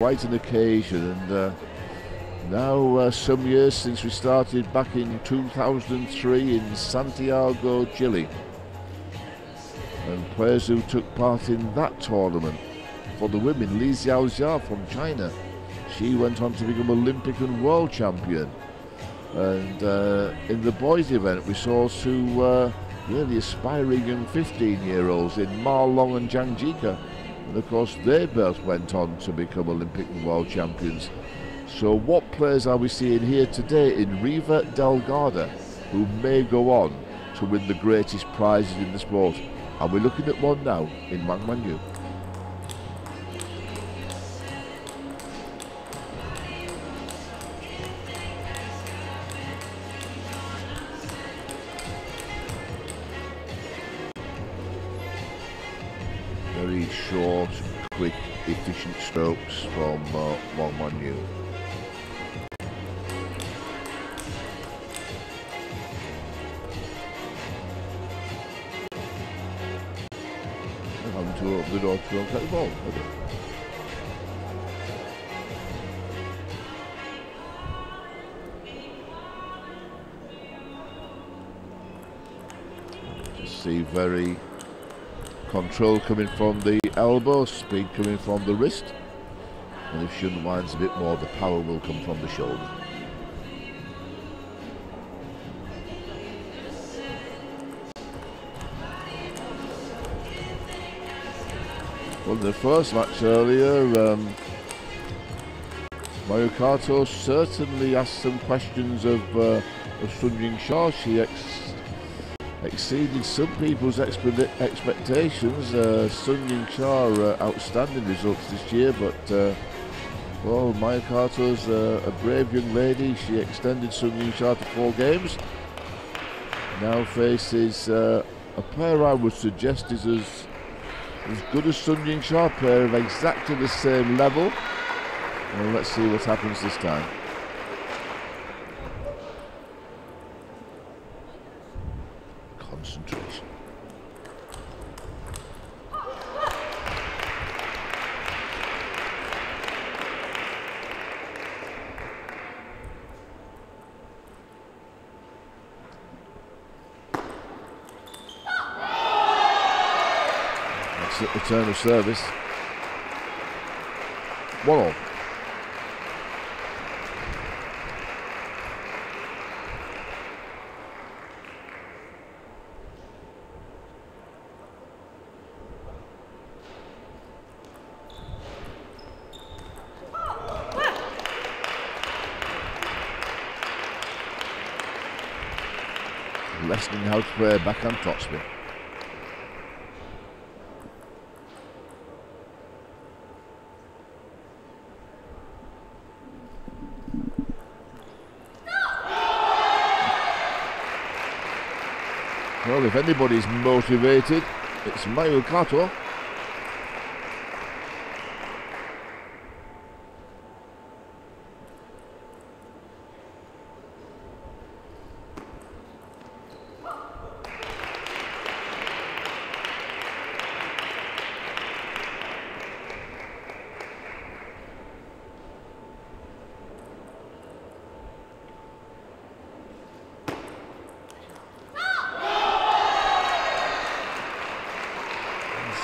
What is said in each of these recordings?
quite an occasion, and now some years since we started back in 2003 in Santiago, Chile. And players who took part in that tournament for the women, Li Xiaojia from China, she went on to become Olympic and world champion. And in the boys event we saw two really aspiring young 15-year-olds in Ma Long and Zhang Jika, and of course they both went on to become Olympic and world champions. So what players are we seeing here today in Riva del Garda who may go on to win the greatest prizes in the sport? And we're looking at one now in WANG Manyu. Very short, quick, efficient strokes from WANG Manyu. Having to open the door to go and cut the ball. Just see very control coming from the elbow, speed coming from the wrist, and if she unwinds a bit more, the power will come from the shoulder. Well, in the first match earlier, KATO certainly asked some questions of Sun Ying-sha. She exceeded some people's expectations. Sun Ying-sha outstanding results this year, but well, KATO's a brave young lady. She extended Sun Ying-sha to 4 games. Now faces a player I would suggest is as good as Sun Ying-sha, player of exactly the same level. Well, let's see what happens this time. Concentration. That's at return of service. 1-all. Lessening how to play backhand topspin. Well, if anybody's motivated, it's KATO.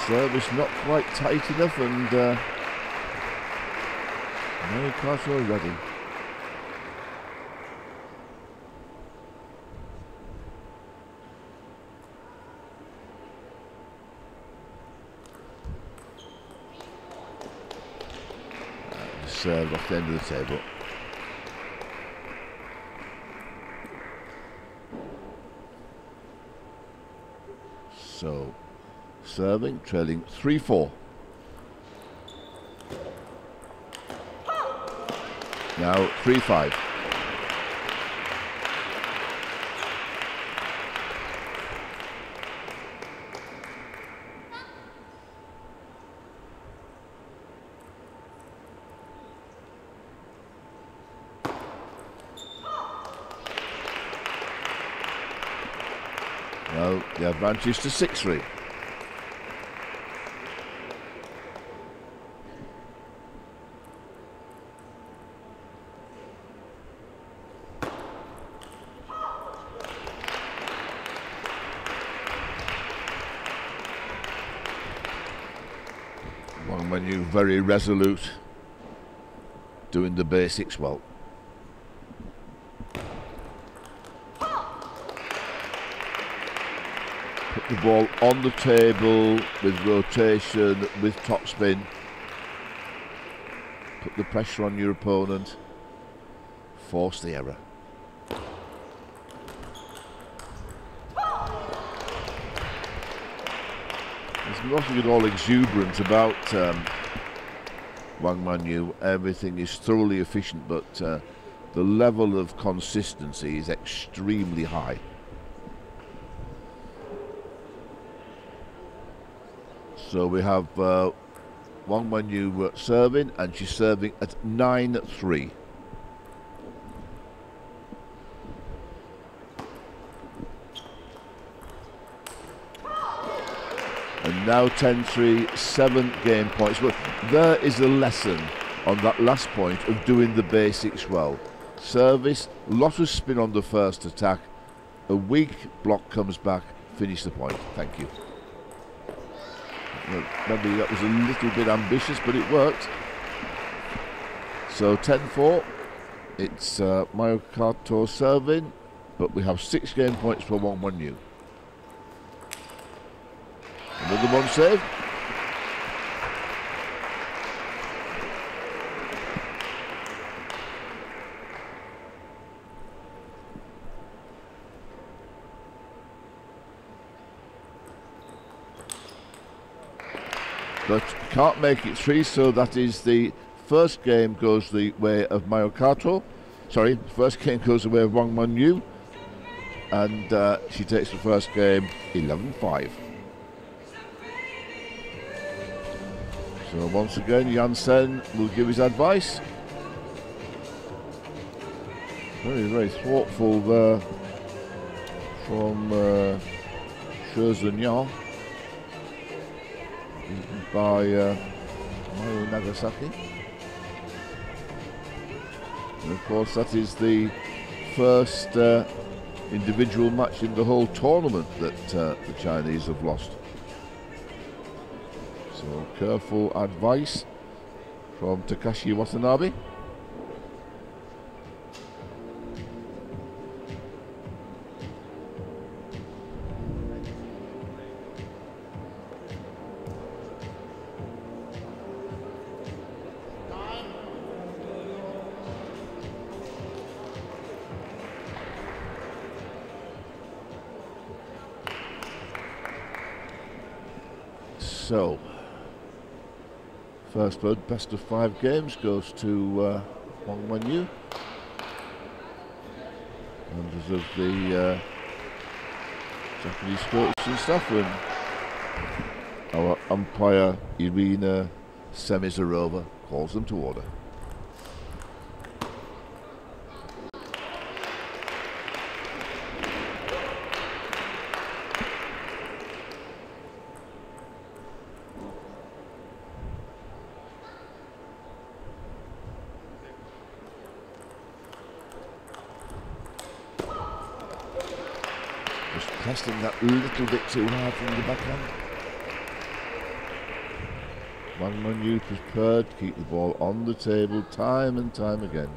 Service not quite tight enough, and KATO ready. Serve off the end of the table. So serving, trailing 3-4. Now 3-5. Now the advantage to 6-3. Manyu very resolute, doing the basics well. Put the ball on the table with rotation, with topspin. Put the pressure on your opponent. Force the error. There's nothing at all exuberant about WANG Manyu. Everything is thoroughly efficient, but the level of consistency is extremely high. So we have WANG Manyu serving, and she's serving at 9-3. And now 10-3, 7 game points. But there is a lesson on that last point of doing the basics well. Service, lot of spin on the first attack. A weak block comes back, finish the point. Thank you. Well, maybe that was a little bit ambitious, but it worked. So 10-4. It's KATO serving, but we have 6 game points for WANG Manyu. Another one save. But can't make it 3, so that is the first game goes the way of KATO. Sorry, first game goes the way of WANG Manyu, and she takes the first game 11-5. So once again, Jansen will give his advice. Very, very thoughtful there from Shenzhen by Mayu Nagasaki. And of course, that is the first individual match in the whole tournament that the Chinese have lost. So careful advice from Takashi Watanabe. So, first blood, best of 5 games goes to WANG Manyu. Members of the Japanese coach and stuff, and our umpire Irina Semizarova calls them to order. Testing that little bit too hard from the backhand. WANG Manyu prepared to keep the ball on the table time and time again.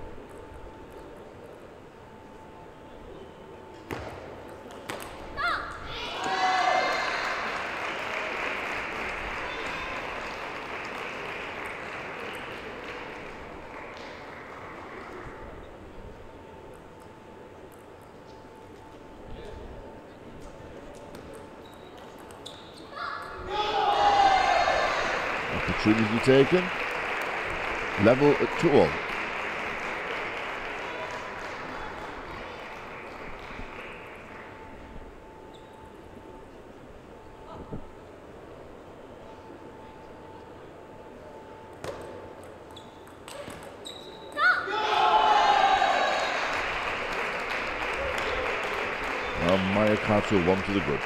Opportunity taken. Level at 2-all. Now KATO 1 to the good.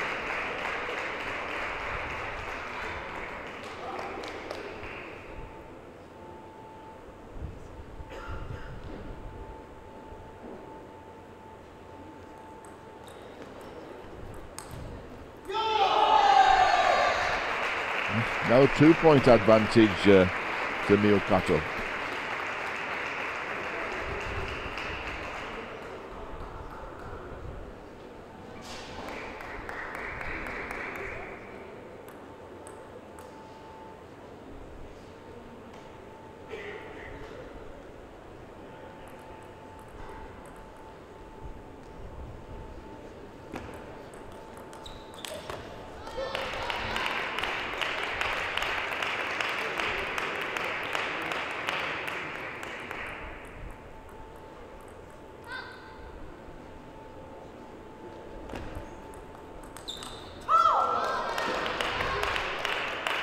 Now 2-point advantage to Miyu Kato.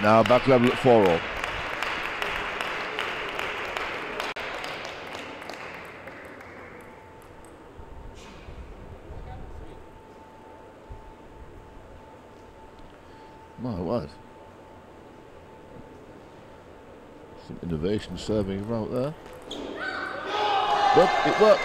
Now back level at 4-all. My word. Some innovation serving out there. But it worked.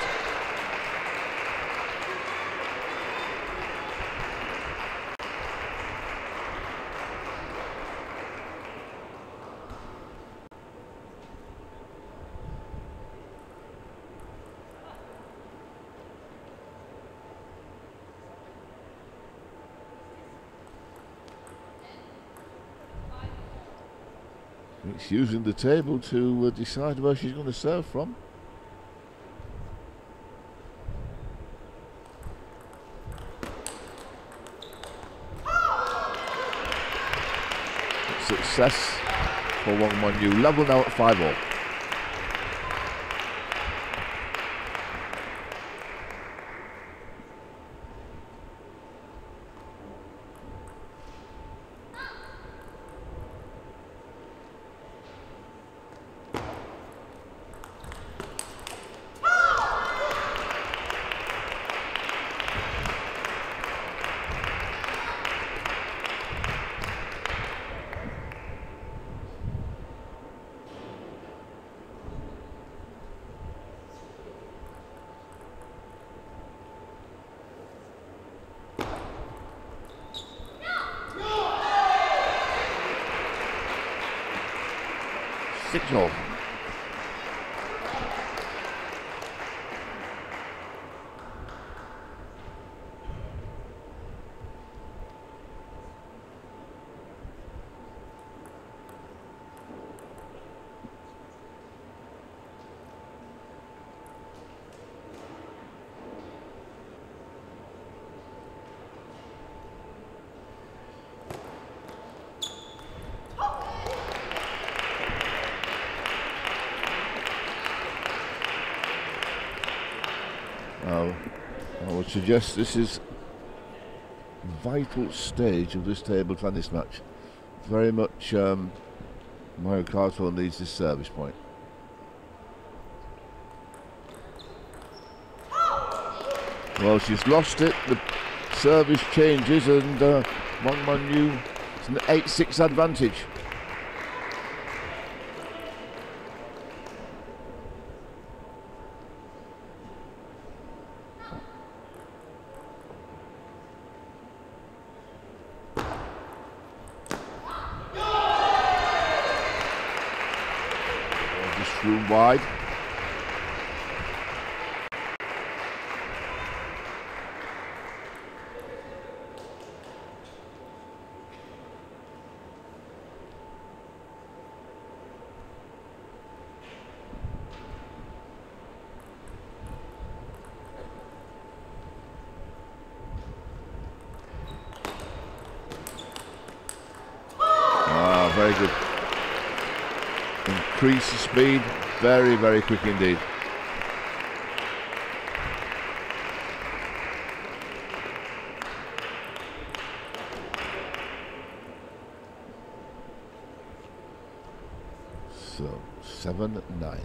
It's using the table to decide where she's going to serve from. Success for WANG Manyu. Level now at 5-all. Signal. I would suggest this is a vital stage of this table tennis match. Very much Miyu Kato needs this service point. Well, she's lost it. The service changes and WANG Manyu, it's an 8-6 advantage. Room wide. Very good. Increase the speed, very, very quick indeed. So 7-9.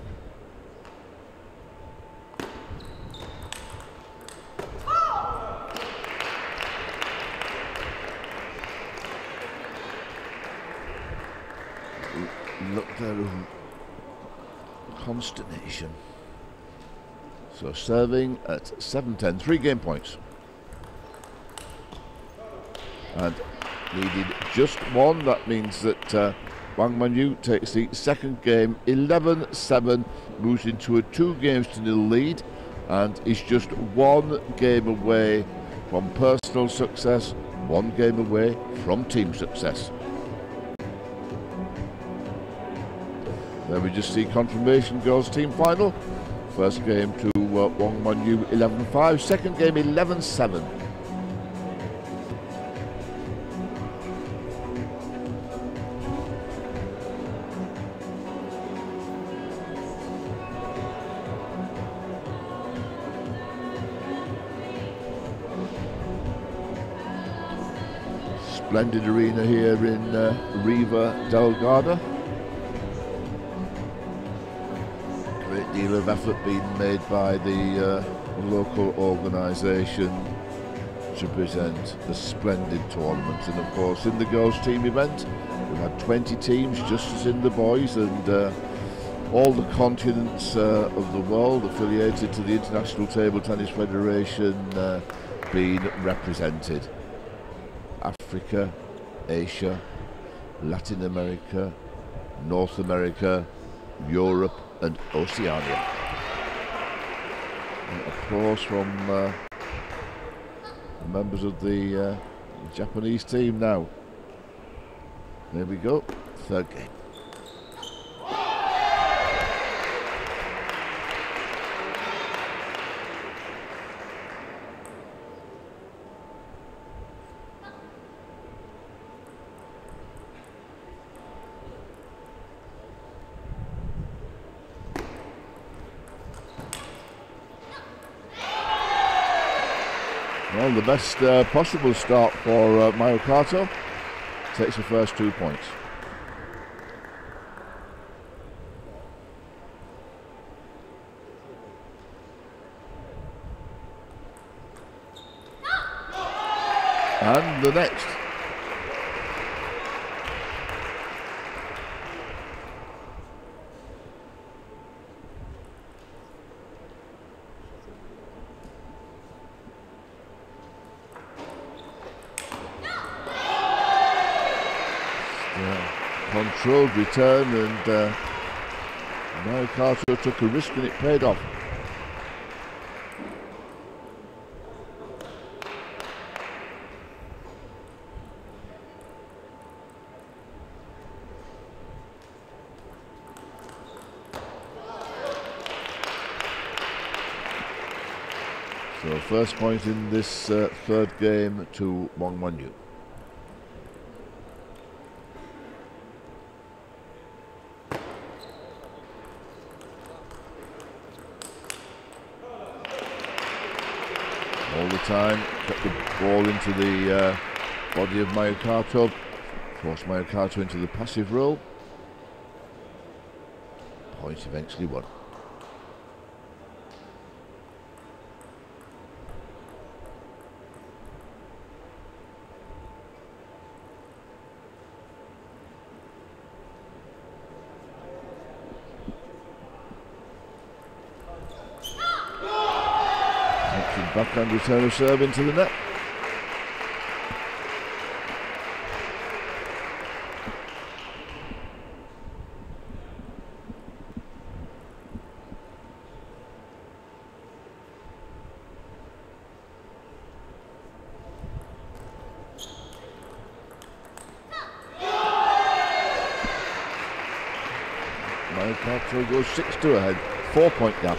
Look there, consternation. So serving at 7-10, 3 game points. And needed just one. That means that WANG Manyu takes the second game 11-7, moves into a 2-0 lead, and is just 1 game away from personal success, 1 game away from team success. There we just see confirmation girls team final. First game to WANG Manyu 11-5, second game 11-7. Splendid arena here in Riva del Garda. Great deal of effort being made by the local organisation to present a splendid tournament. And of course, in the girls team event, we had 20 teams, just as in the boys, and all the continents of the world affiliated to the International Table Tennis Federation being represented. Africa, Asia, Latin America, North America, Europe and Oceania. And applause from members of the Japanese team now. There we go, third game. Well, the best possible start for Mayu Kato. Takes the first 2 points. And the next. Controlled return, and Mayu Kato took a risk and it paid off. So first point in this third game to WANG Manyu. All the time, kept the ball into the body of Mayu Kato, forced Mayu Kato into the passive role. Point eventually won. Backhand return of serve into the net. Mayu Kato goes 6-2 ahead, 4-point gap.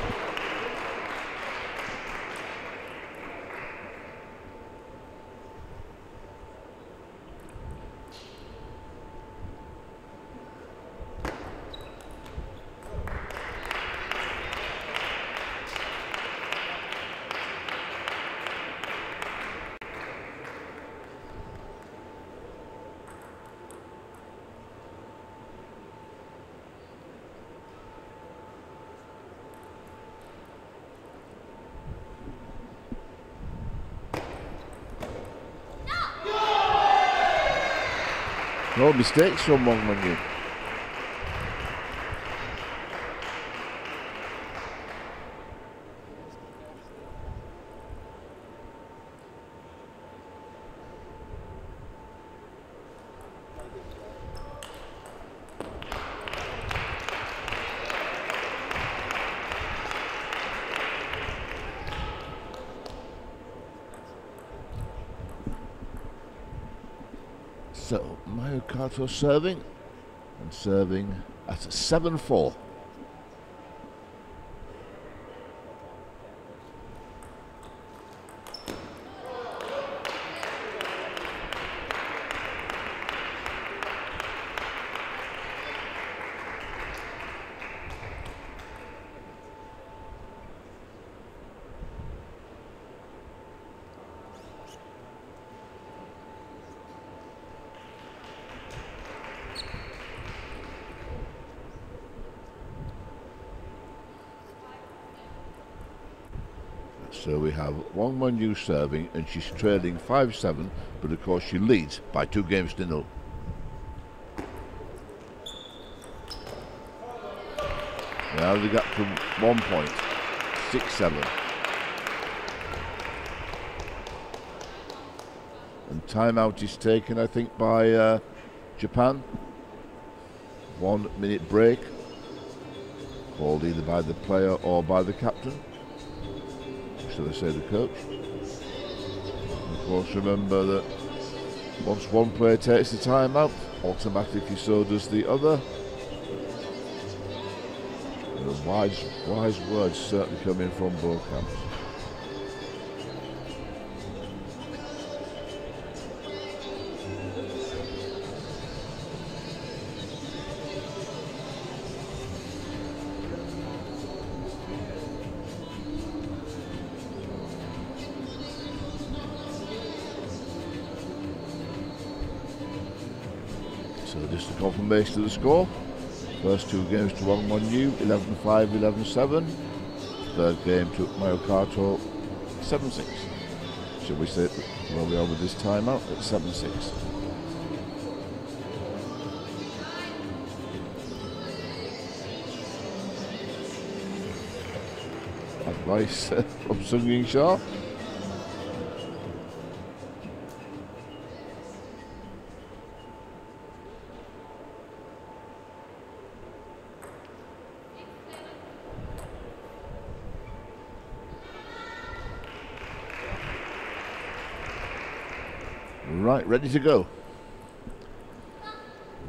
No mistakes from WANG Manyu. So Miyu KATO serving, and serving at 7-4. So we have WANG Manyu serving, and she's trailing 5-7, but of course she leads by 2 games to 0. Now they got to 1 point, 6-7. And timeout is taken, I think, by Japan. 1 minute break, called either by the player or by the captain. So they say the coach. Of course, remember that once one player takes the time out, automatically so does the other. And wise words certainly coming from both camps. So just a confirmation of the score. First 2 games to WANG Manyu, 11-5, 11-7. Third game to Miyu KATO, 7-6. Shall we say where we are with this timeout at 7-6. Advice from Sung Ying Shah. Right, ready to go.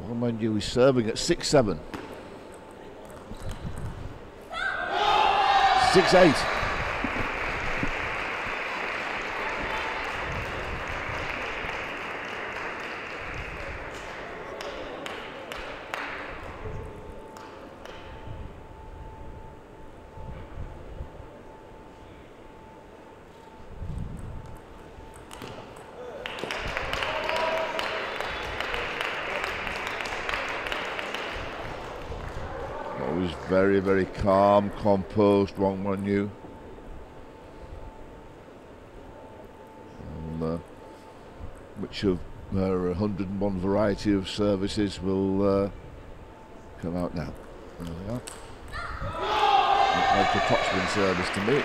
WANG Manyu is serving at 6-7. 6-8. Always very, very calm, composed, WANG Manyu. Which of her 101 variety of services will come out now? There we are. Look like a topspin service to me.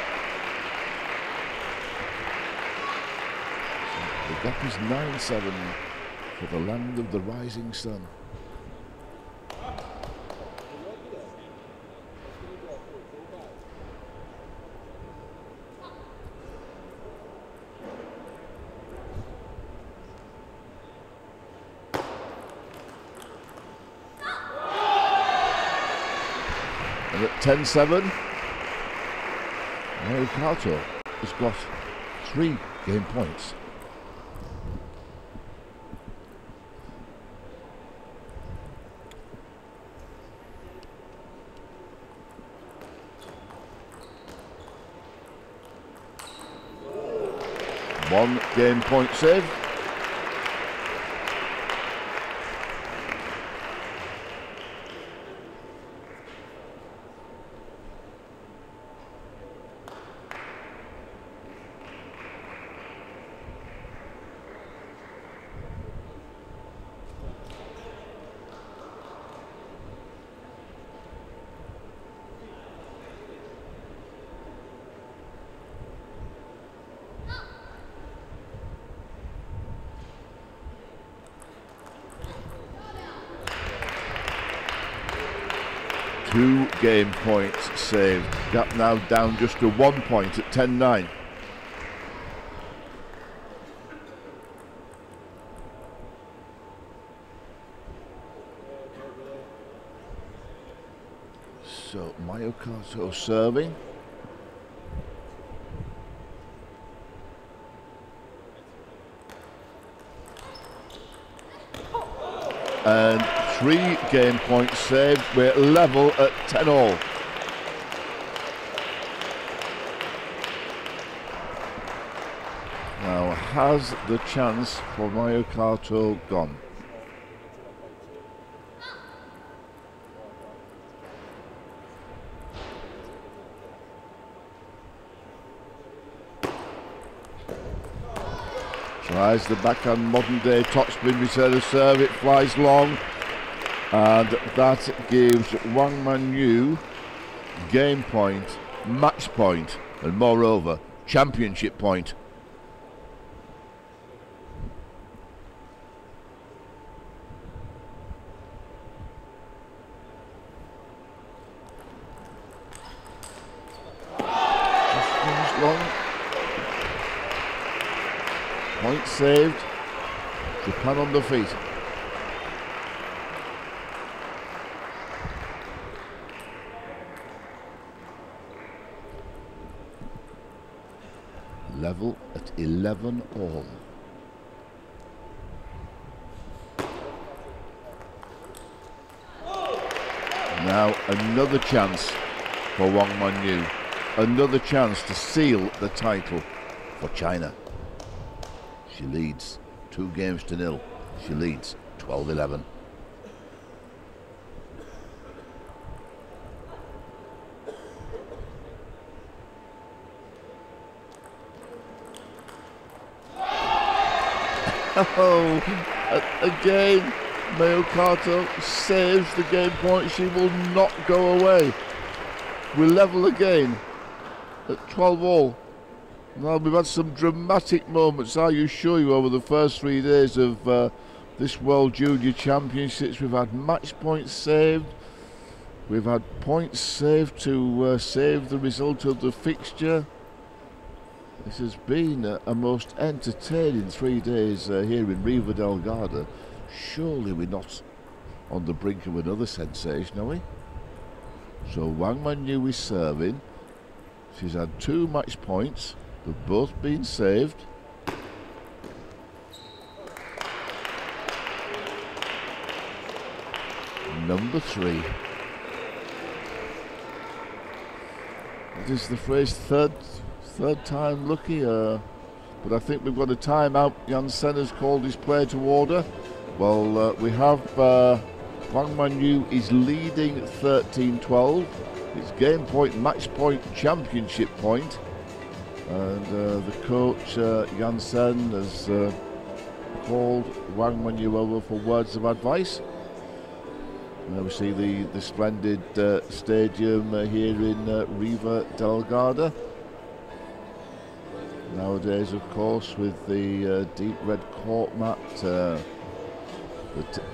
So the gap is 9-7 for the land of the rising sun. And at 10-7, Miyu KATO has got 3 game points. One game point save. Two game points saved. Gap now down just to 1 point at 10-9. Mayu Kato serving. And 3 game points saved. We're level at 10-all. Now, has the chance for Mayu Kato gone? Tries the backhand modern day topspin return of serve, it flies long, and that gives WANG Manyu game point, match point, and moreover, championship point. Just long. Point saved. Japan on the feet. Level at 11-all. Now another chance for WANG Manyu. Another chance to seal the title for China. She leads 2 games to 0. She leads 12-11. Oh, again, Mayu Kato saves the game point. She will not go away. We're level again at 12-all. Now, we've had some dramatic moments, I assure you, over the first 3 days of this World Junior Championships. We've had match points saved. We've had points saved to save the result of the fixture. This has been a most entertaining 3 days here in Riva del Garda. Surely we're not on the brink of another sensation, are we? So WANG Manyu is serving. She's had 2 match points. They've both been saved. Number 3. It is the phrase third time lucky, but I think we've got a timeout. Janssen has called his player to order. Well, we have WANG Manyu is leading 13-12. It's game point, match point, championship point. And the coach, Janssen, has called WANG Manyu over for words of advice. And we see the splendid stadium here in Riva del Garda. Nowadays, of course, with the deep red court mat, the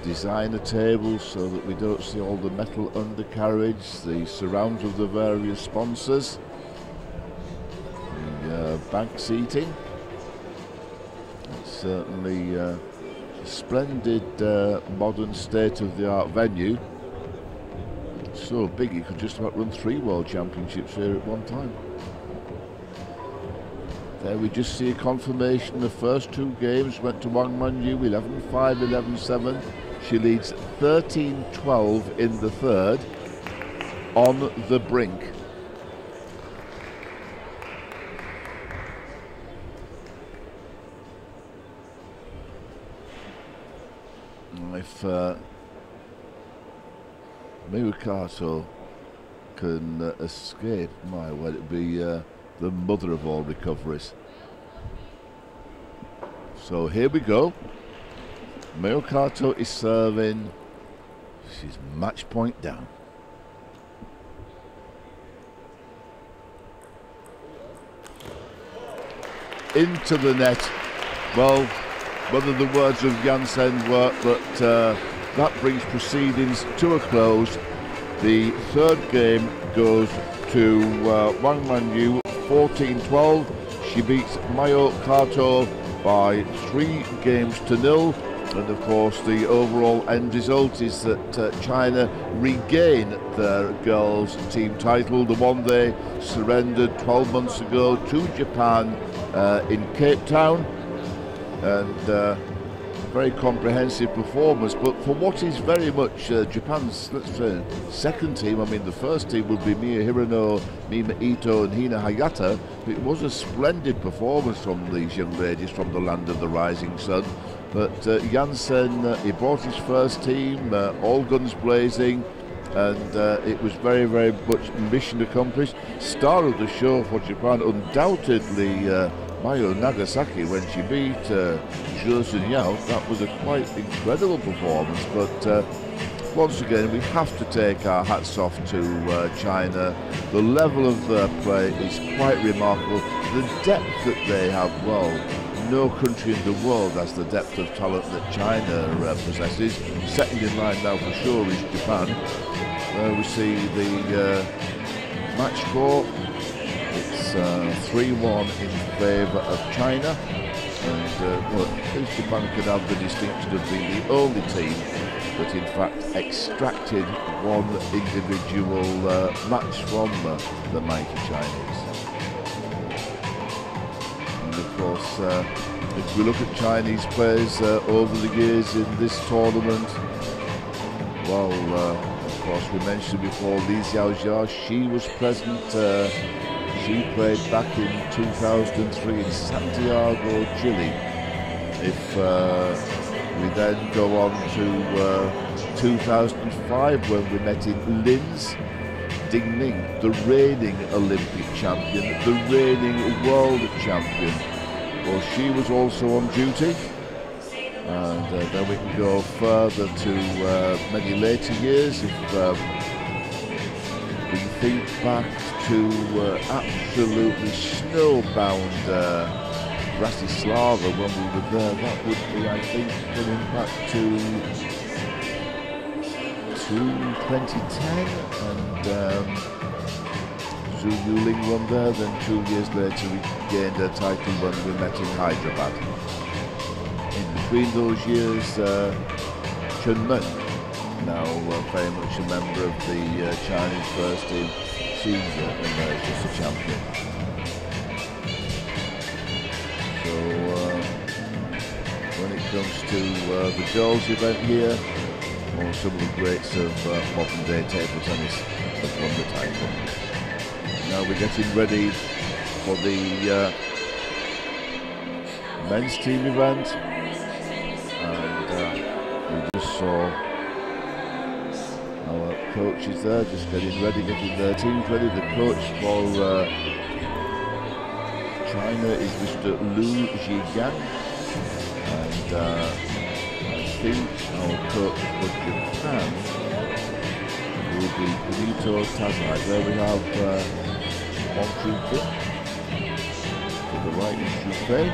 designer tables so that we don't see all the metal undercarriage, the surrounds of the various sponsors, the bank seating. It's certainly a splendid modern state-of-the-art venue. So big you could just about run 3 World Championships here at one time. There we just see a confirmation. The first 2 games went to WANG Manyu, 11-5, 11-7. She leads 13-12 in the third, on the brink. If Mayu Kato can escape, my word, it'd be the mother of all recoveries. So here we go. Mayu Kato is serving. She's match point down. Into the net. Well, whether the words of Janssen work, but that brings proceedings to a close. The third game goes to WANG Manyu, 14-12. She beats Mayu Kato by 3 games to 0. And of course the overall end result is that China regain their girls team title, the one they surrendered 12 months ago to Japan in Cape Town. And very comprehensive performance, but for what is very much Japan's, let's say, second team. I mean, the first team would be Mia Hirano, Mima Ito and Hina Hayata. It was a splendid performance from these young ladies from the land of the rising sun. But Jansen, he brought his first team, all guns blazing, and it was very, very much mission accomplished. Star of the show for Japan, undoubtedly Mayo Nagasaki, when she beat Zhou Zunyao. That was a quite incredible performance, but once again we have to take our hats off to China. The level of their play is quite remarkable. The depth that they have, well, no country in the world has the depth of talent that China possesses. Second in line now for sure is Japan. We see the match score. It's 3-1 in favour of China, and well, at least Japan could have the distinction of being the only team that in fact extracted one individual match from the mighty Chinese. And of course, if we look at Chinese players over the years in this tournament, well, of course we mentioned before Li Xiaojia, she was present. She played back in 2003 in Santiago, Chile. If we then go on to 2005 when we met in Linz, Ding Ning, the reigning Olympic champion, the reigning world champion. Well, she was also on duty. And then we can go further to many later years. If we think back to absolutely snowbound Bratislava when we were there, that would be, I think, going back to 2010, and Zhu Yuling won there. Then 2 years later we gained a title when we met in Hyderabad. In between those years, Chen Men, now very much a member of the Chinese first team, she's emerged as a champion. So when it comes to the girls event here, well, some of the greats of modern day table tennis have won the title. Now we're getting ready for the men's team event, and we just saw our coaches there just getting ready, getting their teams ready. The coach for China is Mr. Lu Zhijiang, and I think our coach for Japan will be Benito Tazai. There we have Wang Manyu. To the right is Zhu Fei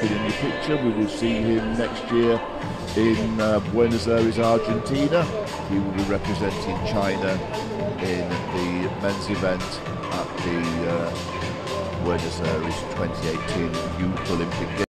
in the picture. We will see him next year in Buenos Aires, Argentina. He will be representing China in the men's event at the Buenos Aires 2018 Youth Olympic Games.